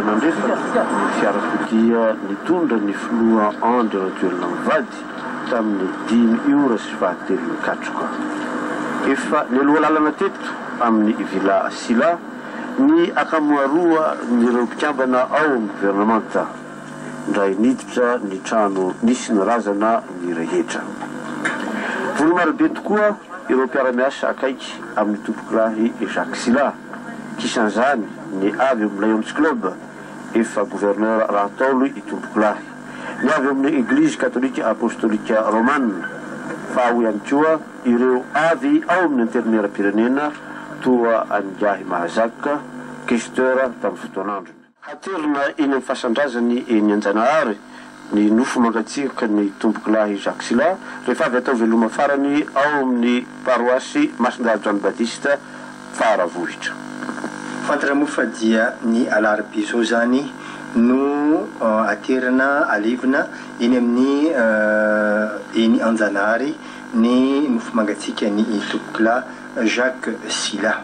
nandrefa ny fiarakodia nitondra ny filoha Andry Rajoelina mivady tamin'ny 5 ora sy 23 katroka. Efa nialoha lalana teto amin'ny Villa Sila ny akamoaroa nireo mpikambana ao amin'ny gouvernemanta ndray niditra ny trano nisy ny razana ny rehetra. Volo marobe tokoa ireo mpiara-miasa akaiky amin'ny tompokilahy Jacques Sila. Kisan'izany ny avy amin'ny Lions Club efa gouverneur Rataolo i tompokilahy. Ny avy amin'ny Église catholique apostolique romane fa ao ihany koa ireo avy ao amin'ny interneram-pirenena toa Angiahy Mahazaka questeur tamin'ny fotoanandro. Haterina eny amin'ny fasandrazany eny Anjanahary ny nofo mangatsiaka ny tompokilahy Jacques Sila rehefa avy atao veloma farany ao amin'ny paroasy Masindahy John Baptiste Faravohitra. Fantatra fa dia ny alarobia zao zany no aterina alevina eny amin'ny eny Anjanahary ny nofo mangatsiaka ny tompokilahy Jacques Sila.